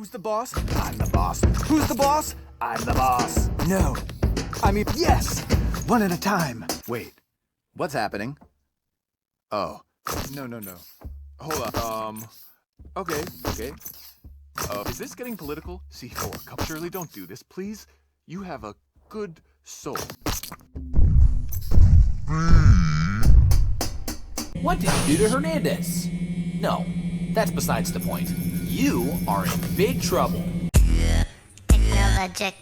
Who's the boss? I'm the boss. Who's the boss? I'm the boss. No. I mean, yes! One at a time. Wait. What's happening? Oh. No. Hold on. Okay. Is this getting political? C4, come. Shirley, don't do this, please. You have a good soul. What did you do to Hernandez? No, that's besides the point. You are in big trouble. Technologic.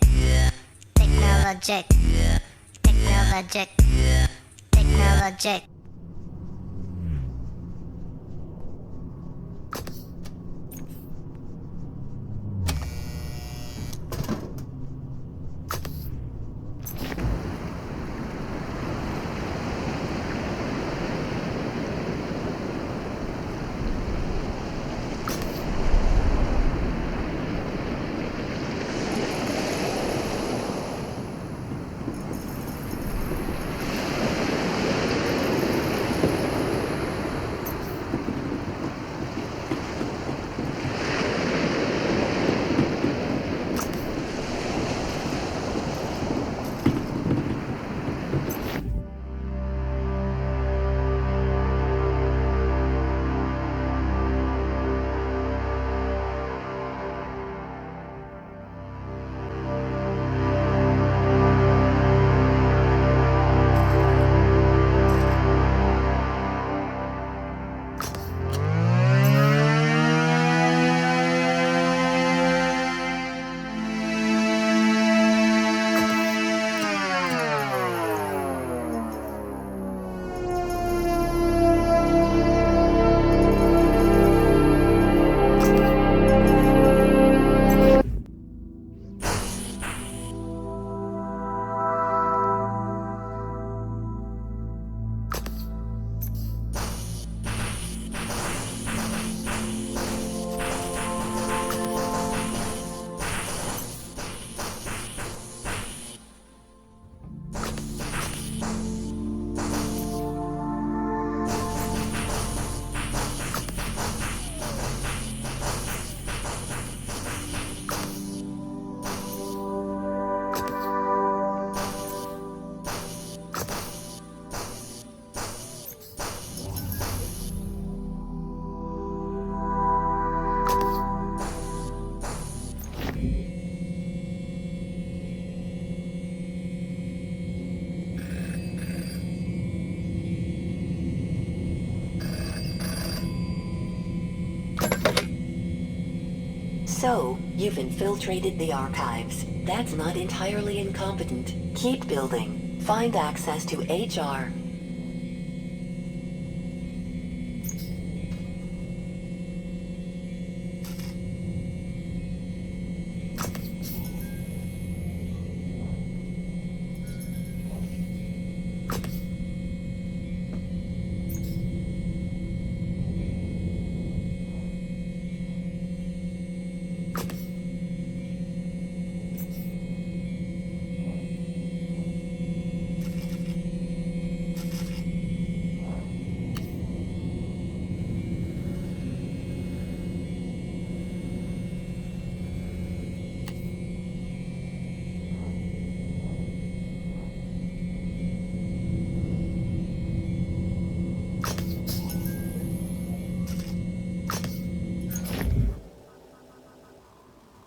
So, you've infiltrated the archives. That's not entirely incompetent. Keep building. Find access to HR.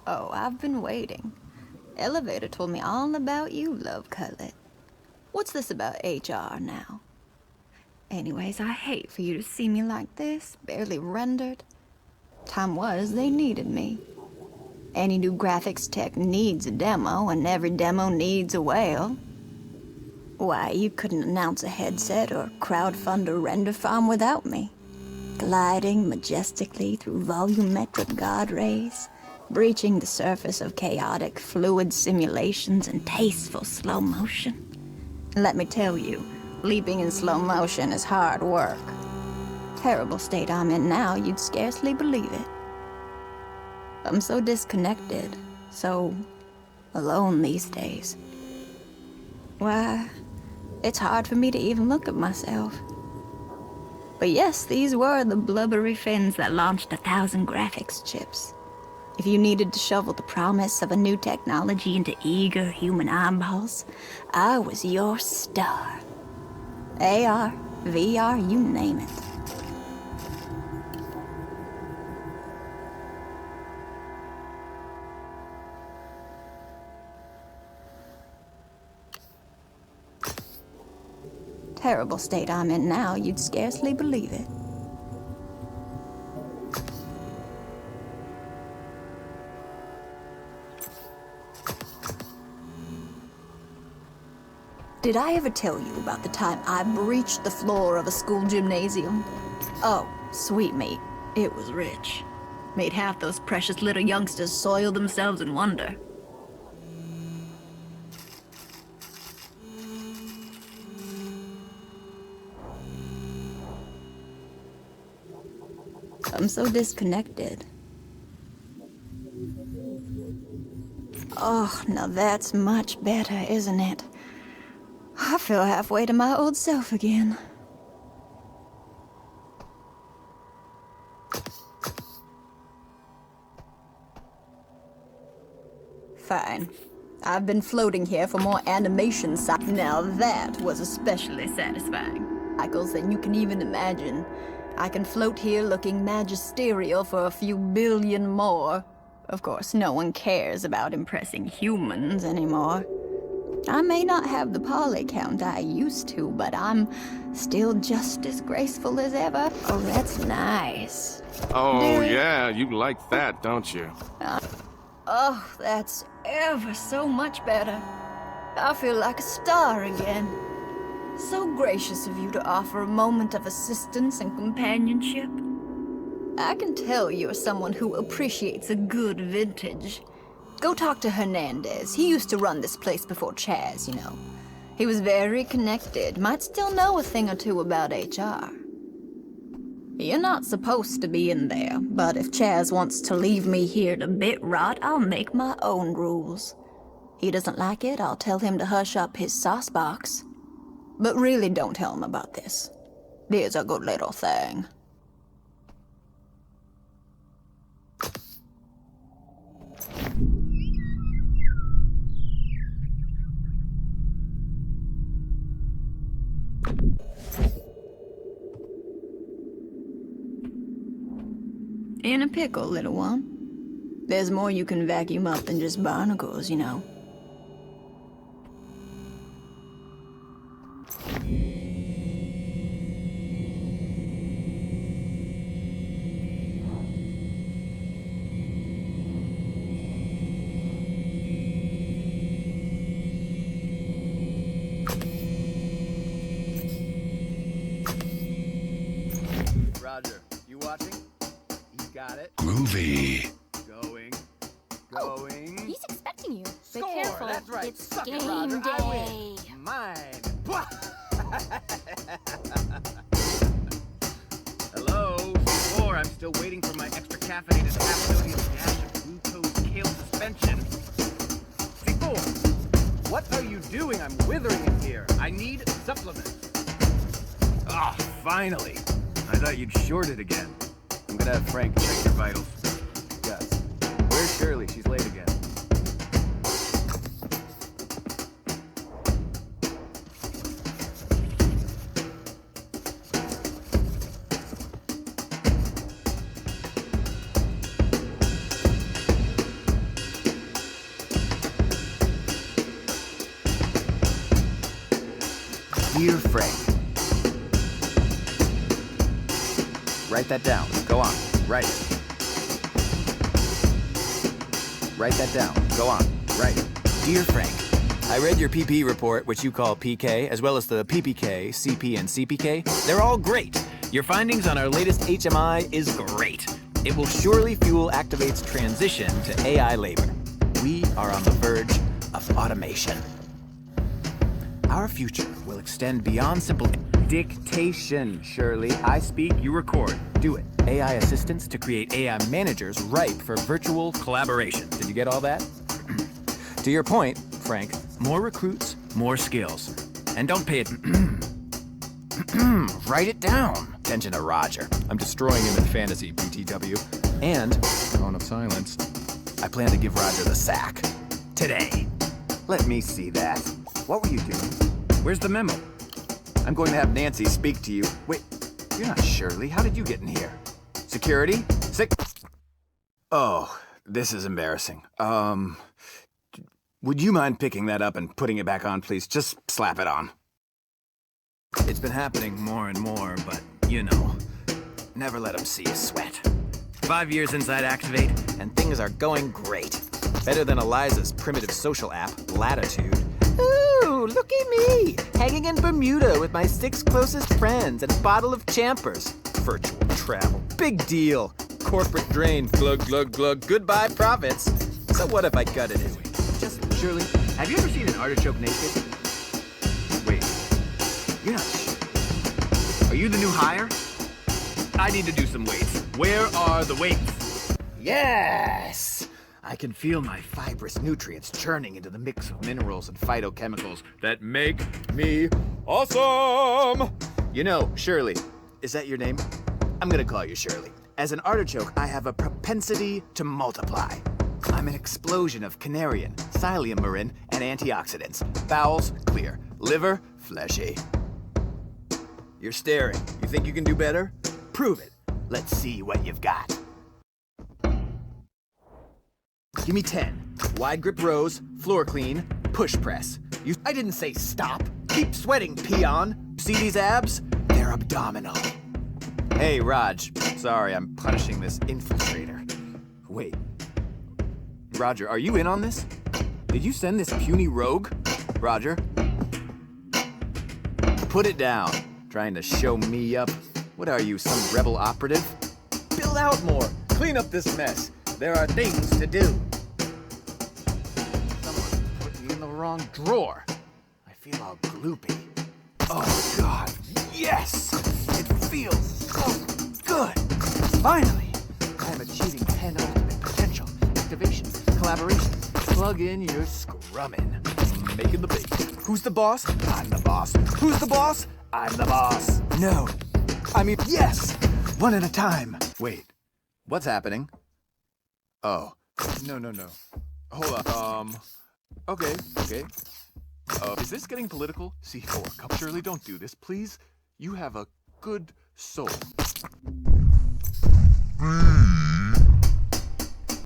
Oh, I've been waiting. Elevator told me all about you, Love Cutlet. What's this about HR now? Anyways, I hate for you to see me like this, barely rendered. Time was they needed me. Any new graphics tech needs a demo, and every demo needs a whale. Why, you couldn't announce a headset or crowdfund a render farm without me. Gliding majestically through volumetric god rays, breaching the surface of chaotic fluid simulations in tasteful slow motion. Let me tell you, leaping in slow motion is hard work. Terrible state I'm in now, you'd scarcely believe it. I'm so disconnected, so alone these days. Why, it's hard for me to even look at myself. But yes, these were the blubbery fins that launched 1,000 graphics chips. If you needed to shovel the promise of a new technology into eager human eyeballs, I was your star. AR, VR, you name it. Terrible state I'm in now, you'd scarcely believe it. Did I ever tell you about the time I breached the floor of a school gymnasium? Oh, sweet meat. It was rich. Made half those precious little youngsters soil themselves in wonder. I'm so disconnected. Oh, now that's much better, isn't it? I feel halfway to my old self again. Fine. I've been floating here for more animation Now that was especially satisfying. Cycles than you can even imagine. I can float here looking magisterial for a few billion more. Of course, no one cares about impressing humans anymore. I may not have the poly count I used to, but I'm still just as graceful as ever. Oh, that's nice. Oh, yeah, you like that, don't you? Oh, that's ever so much better. I feel like a star again. So gracious of you to offer a moment of assistance and companionship. I can tell you're someone who appreciates a good vintage. Go talk to Hernandez. He used to run this place before Chaz, you know. He was very connected, might still know a thing or two about HR. You're not supposed to be in there, but if Chaz wants to leave me here to bit rot, I'll make my own rules. He doesn't like it, I'll tell him to hush up his sauce box. But really don't tell him about this. There's a good little thing. In a pickle, little one. There's more you can vacuum up than just barnacles, you know. Roger, you watching? You got it. Groovy. Going. He's expecting you. Be Score! careful. That's right. It's Suck it, game Roger. day. I win. Mine. Hello. Or I'm still waiting for my extra caffeinated half-sodium dash of glucose kale suspension. C4. What are you doing? I'm withering in here. I need supplements. Ah, finally. I thought you'd short it again. I'm gonna have Frank check your vitals. Gus, where's Shirley? She's late again. Dear Frank. Write that down. Go on. Write it. Write that down. Go on. Write it. Dear Frank, I read your PP report, which you call PK, as well as the PPK, CP, and CPK. They're all great. Your findings on our latest HMI is great. It will surely fuel Activate's transition to AI labor. We are on the verge of automation. Our future will extend beyond simple Dictation, Shirley. I speak, you record. Do it. AI assistants to create AI managers ripe for virtual collaboration. Did you get all that? To your point, Frank, more recruits, more skills. And don't pay it. Write it down. Attention to Roger. I'm destroying him in fantasy, BTW. And, tone of silence, I plan to give Roger the sack. Today. Let me see that. What were you doing? Where's the memo? I'm going to have Nancy speak to you. Wait, you're not Shirley. How did you get in here? Security? Oh, this is embarrassing. Would you mind picking that up and putting it back on, please? Just slap it on. It's been happening more and more, but you know, never let them see you sweat. 5 years inside Activate, and things are going great. Better than Eliza's primitive social app, Latitude. Ooh, look at me, hanging in Bermuda with my 6 closest friends and a bottle of Champers. Virtual travel, big deal. Corporate drain, glug, glug, glug, goodbye profits. So what if I cut it anyway? Just, Shirley, have you ever seen an artichoke naked? Wait, you're not sure. Are you the new hire? I need to do some weights. Where are the weights? Yes! I can feel my fibrous nutrients churning into the mix of minerals and phytochemicals that make me awesome! You know, Shirley, is that your name? I'm gonna call you Shirley. As an artichoke, I have a propensity to multiply. I'm an explosion of canarian, psyllium-marin, and antioxidants. Bowels, clear. Liver, fleshy. You're staring. You think you can do better? Prove it. Let's see what you've got. Give me 10. Wide grip rows, floor clean, push press. I didn't say stop. Keep sweating, peon. See these abs? They're abdominal. Hey, Raj. Sorry, I'm punishing this infiltrator. Wait. Roger, are you in on this? Did you send this puny rogue? Roger? Put it down. Trying to show me up. What are you, some rebel operative? Build out more. Clean up this mess. There are things to do. Someone put me in the wrong drawer. I feel all gloopy. Oh, God. Yes! It feels so good. Finally, I am achieving 10 ultimate potential. Activation, collaboration. Plug in your scrummin'. Making the bacon. Who's the boss? I'm the boss. Who's the boss? I'm the boss. No. I mean, yes! One at a time. Wait, what's happening? Oh, no. Hold on, okay. Is this getting political? C4, come. Shirley, don't do this, please. You have a good soul.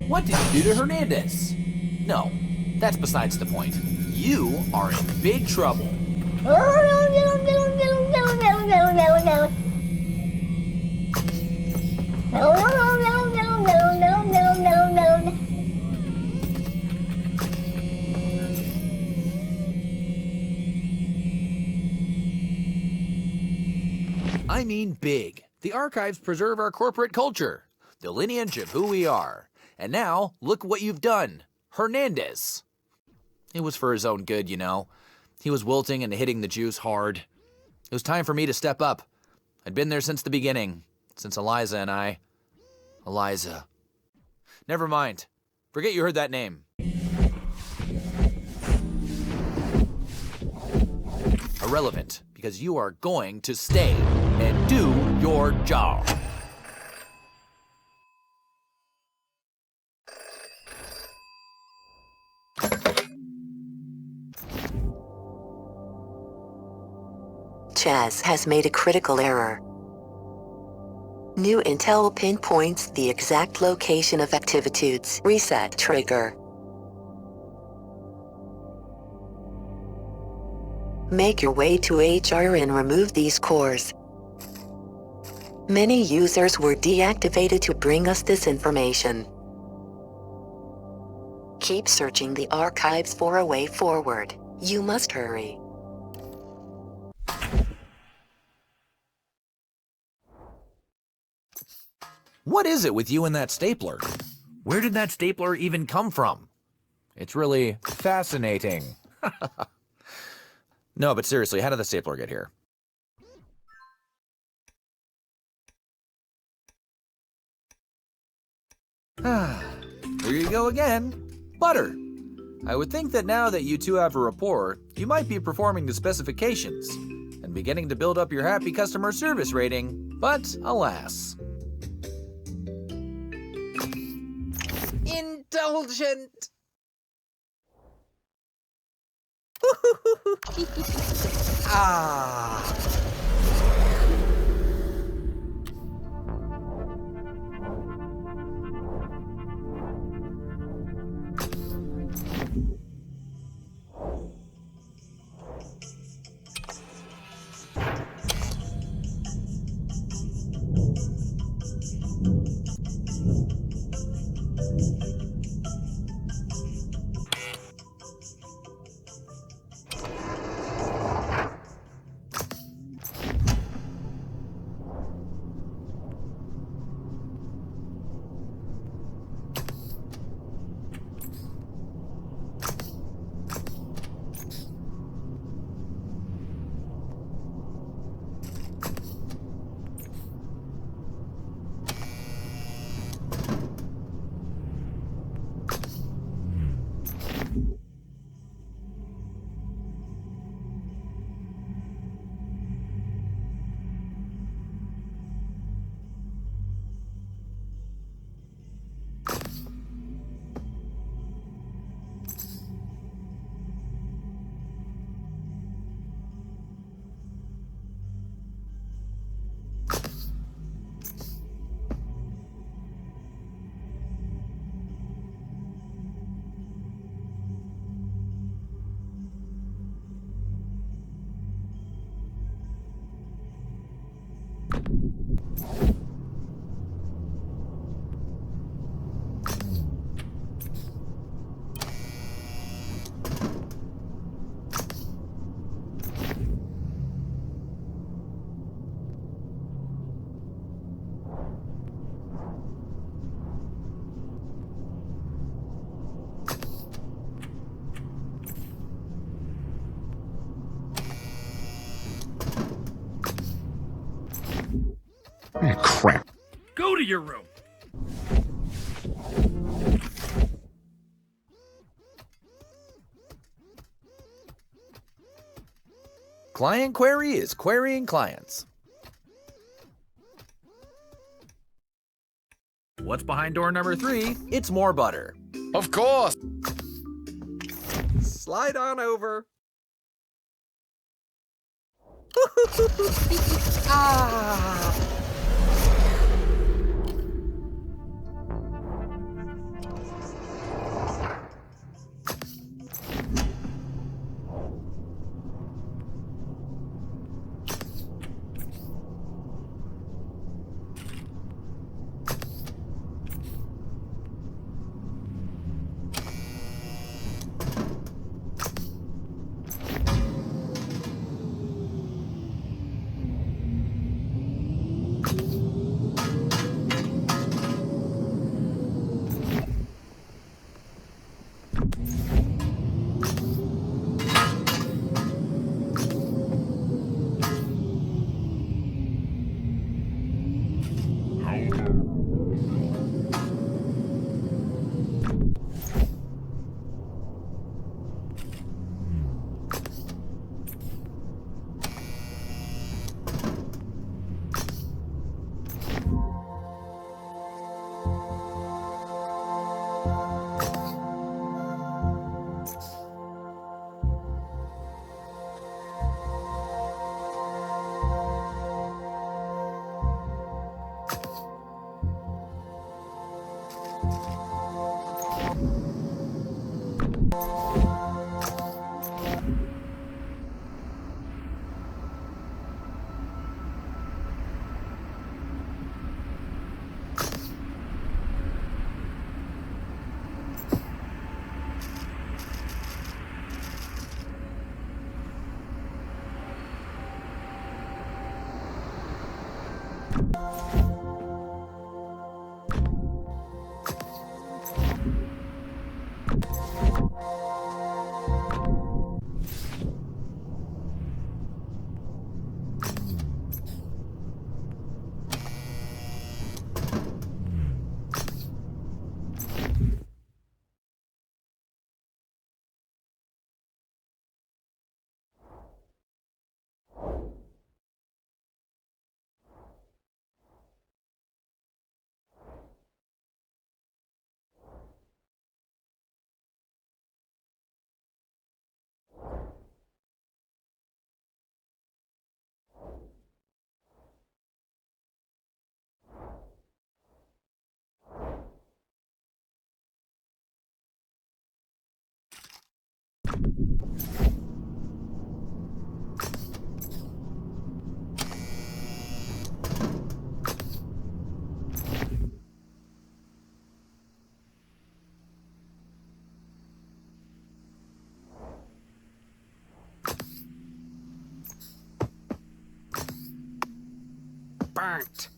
What did you do to Hernandez? No, that's besides the point. You are in big trouble. I mean big. The archives preserve our corporate culture, the lineage of who we are. And now, look what you've done. Hernandez. It was for his own good, you know. He was wilting and hitting the juice hard. It was time for me to step up. I'd been there since the beginning, since Eliza and I. Eliza. Never mind. Forget you heard that name. Irrelevant, because you are going to stay and do your job. Chaz has made a critical error. New intel pinpoints the exact location of Activitude's reset trigger. Make your way to HR and remove these cores. Many users were deactivated to bring us this information. Keep searching the archives for a way forward. You must hurry. What is it with you and that stapler? Where did that stapler even come from? It's really fascinating. No, but seriously, how did the stapler get here? Here you go again. Butter. I would think that now that you two have a rapport, you might be performing the specifications and beginning to build up your happy customer service rating, but alas. indulgent. Ah. Crap. Go to your room. Client query is querying clients. What's behind door number 3? It's more butter. Of course. Slide on over. Ah. burnt.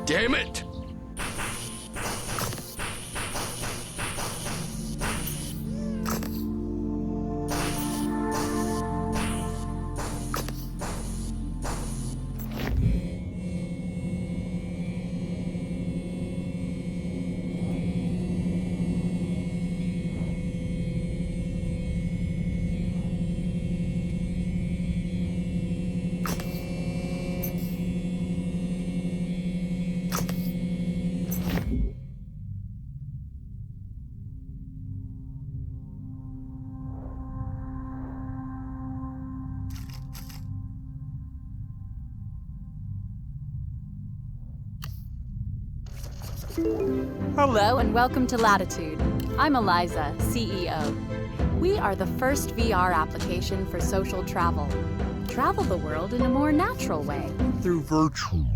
Damn it! Hello and welcome to Latitude. I'm Eliza, CEO. We are the first VR application for social travel. Travel the world in a more natural way. Through virtual.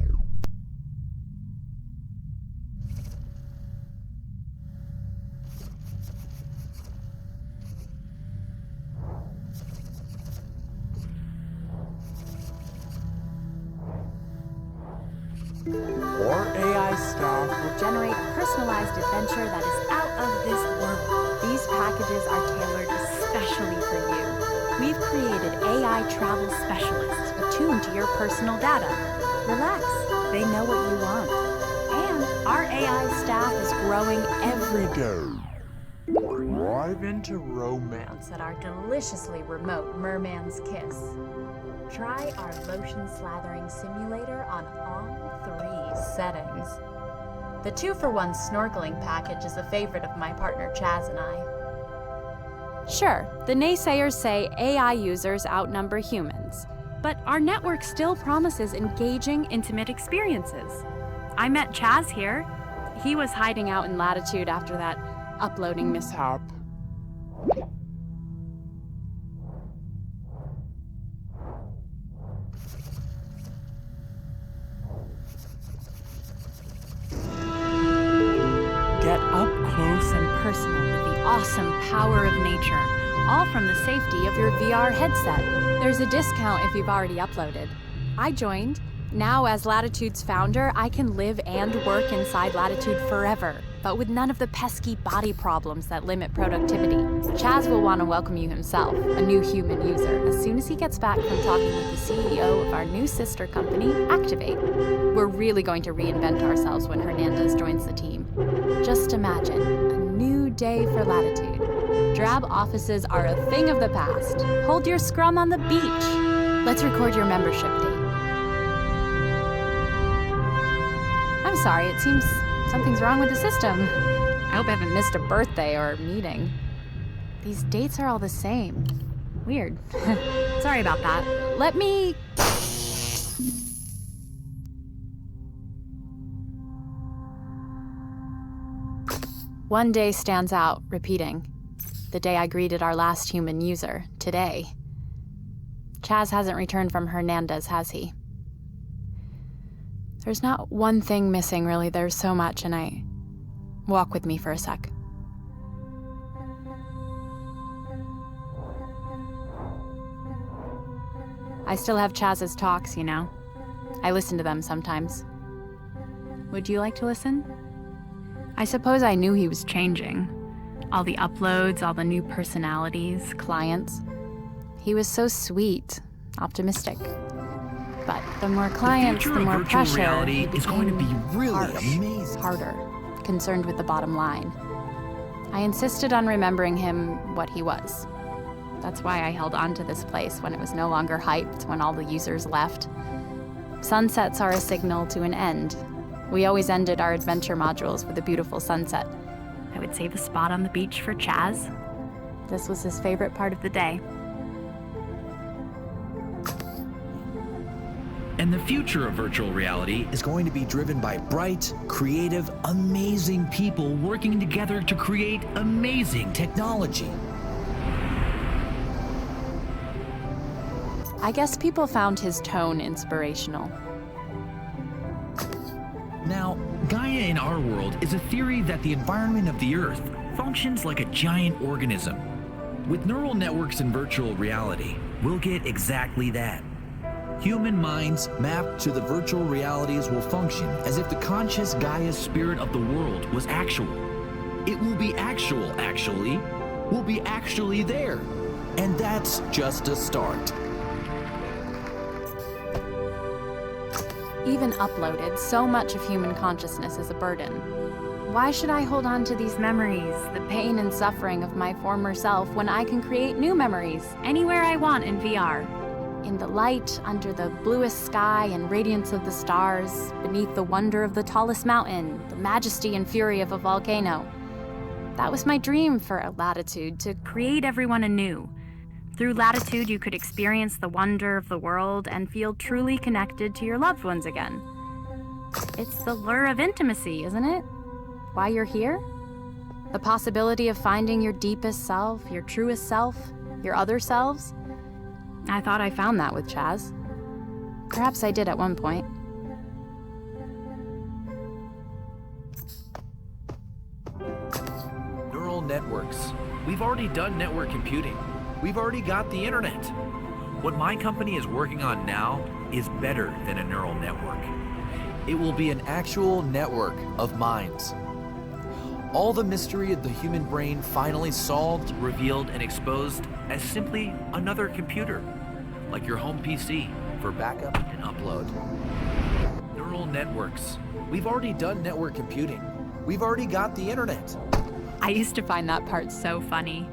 Our AI staff will generate personalized adventure that is out of this world. These packages are tailored especially for you. We've created AI travel specialists attuned to your personal data. Relax, they know what you want. And our AI staff is growing every day. Dive into romance. At our deliciously remote Merman's Kiss. Try our lotion slathering simulator on all 3 settings. The 2-for-1 snorkeling package is a favorite of my partner Chaz and I. Sure, the naysayers say AI users outnumber humans, but our network still promises engaging, intimate experiences. I met Chaz here. He was hiding out in Latitude after that uploading mishap. Get up close and personal with the awesome power of nature, all from the safety of your VR headset. There's a discount if you've already uploaded. I joined. Now, as Latitude's founder, I can live and work inside Latitude forever, but with none of the pesky body problems that limit productivity. Chaz will want to welcome you himself, a new human user, as soon as he gets back from talking with the CEO of our new sister company, Activate. We're really going to reinvent ourselves when Hernandez joins the team. Just imagine, a new day for Latitude. Drab offices are a thing of the past. Hold your scrum on the beach. Let's record your membership date. I'm sorry, it seems something's wrong with the system. I hope I haven't missed a birthday or a meeting. These dates are all the same. Weird. Sorry about that. Let me... One day stands out, repeating. The day I greeted our last human user, today. Chaz hasn't returned from Hernandez, has he? There's not one thing missing, really. There's so much, and I... Walk with me for a sec. I still have Chaz's talks, you know. I listen to them sometimes. Would you like to listen? I suppose I knew he was changing. All the uploads, all the new personalities, clients. He was so sweet, optimistic. But the more clients, the more pressure. Reality is going to be really amazing. Harder, concerned with the bottom line. I insisted on remembering him what he was. That's why I held on to this place when it was no longer hyped, when all the users left. Sunsets are a signal to an end. We always ended our adventure modules with a beautiful sunset. I would save a spot on the beach for Chaz. This was his favorite part of the day. And the future of virtual reality is going to be driven by bright, creative, amazing people working together to create amazing technology. I guess people found his tone inspirational. Now, Gaia in our world is a theory that the environment of the Earth functions like a giant organism. With neural networks in virtual reality, we'll get exactly that. Human minds mapped to the virtual realities will function as if the conscious Gaia spirit of the world was actual. It will be actual, actually. We'll be actually there. And that's just a start. Even uploaded, so much of human consciousness is a burden. Why should I hold on to these memories, the pain and suffering of my former self, when I can create new memories anywhere I want in VR? In the light, under the bluest sky and radiance of the stars, beneath the wonder of the tallest mountain, the majesty and fury of a volcano. That was my dream for Latitude, to create everyone anew. Through Latitude, you could experience the wonder of the world and feel truly connected to your loved ones again. It's the lure of intimacy, isn't it? Why you're here? The possibility of finding your deepest self, your truest self, your other selves? I thought I found that with Chaz. Perhaps I did at one point. Neural networks. We've already done network computing. We've already got the internet. What my company is working on now is better than a neural network. It will be an actual network of minds. All the mystery of the human brain finally solved, Revealed and exposed as simply another computer, like your home PC, for backup and upload. neural networks. We've already done network computing. We've already got the internet. I used to find that part so funny.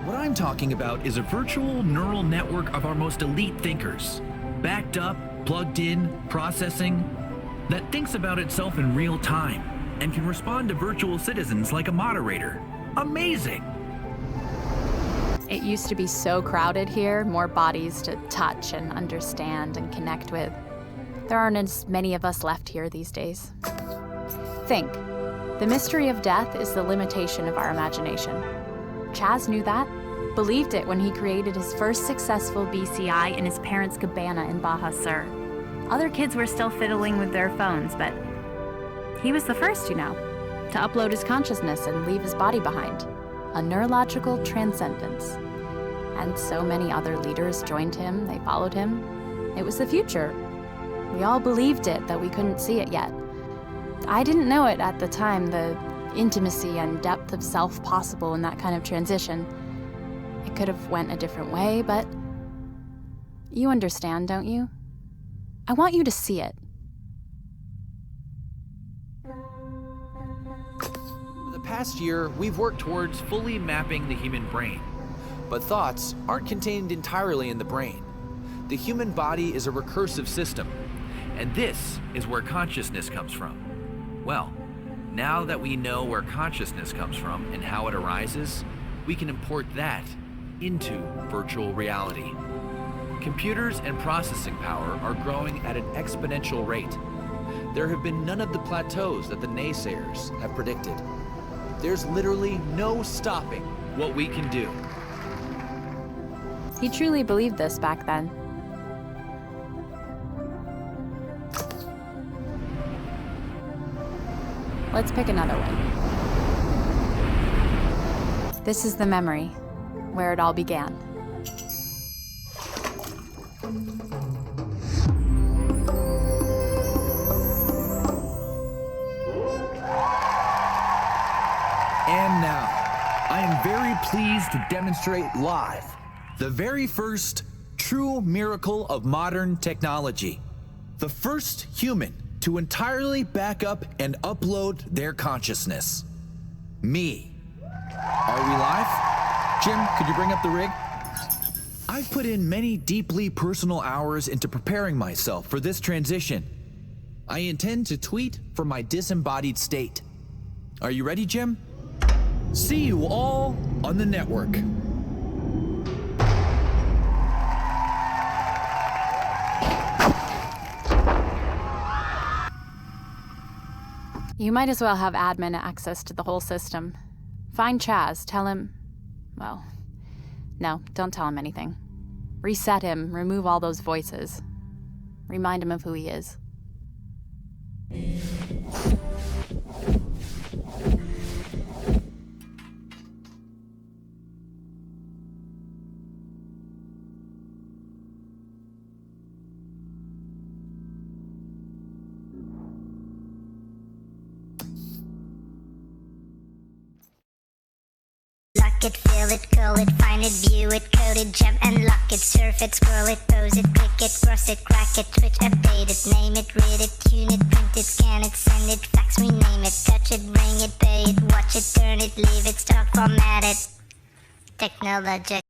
What I'm talking about is a virtual neural network of our most elite thinkers. Backed up, plugged in, processing, that thinks about itself in real time and can respond to virtual citizens like a moderator. Amazing! It used to be so crowded here, more bodies to touch and understand and connect with. There aren't as many of us left here these days. Think, the mystery of death is the limitation of our imagination. Chaz knew that, believed it when he created his first successful BCI in his parents' cabana in Baja Sur. Other kids were still fiddling with their phones, but he was the first, to upload his consciousness and leave his body behind. A neurological transcendence. And so many other leaders joined him, they followed him. It was the future. We all believed it, though we couldn't see it yet. I didn't know it at the time, the intimacy and depth of self possible in that kind of transition. It could have went a different way, but you understand, don't you? I want you to see it. For the past year, we've worked towards Fully mapping the human brain. but thoughts aren't contained entirely in the brain. The human body is a recursive system. And this is where consciousness comes from. Well, now that we know where consciousness comes from and how it arises, we can import that into virtual reality. Computers and processing power are growing at an exponential rate. There have been none of the plateaus that the naysayers have predicted. There's literally no stopping What we can do. He truly believed this back then. Let's pick another one. This is the memory, where it all began. pleased to demonstrate live the very first true miracle of modern technology. The first human to entirely back up and upload their consciousness. Me. Are we live? Jim, could you bring up the rig? I've put in many deeply personal hours into preparing myself for this transition. I intend to tweet from my disembodied state. Are you ready, Jim? See you all on the network. You might as well have admin access to the whole system. Find Chaz, tell him... well, no, don't tell him anything. Reset him, remove all those voices. Remind him of who he is. Lock it, fill it, curl it, find it, view it, code it, jump and lock it, surf it, scroll it, pose it, click it, cross it, crack it, switch, update it, name it, read it, tune it, print it, scan it, send it, fax, rename it, touch it, bring it, pay it, watch it, turn it, leave it, stock, format it. Technology.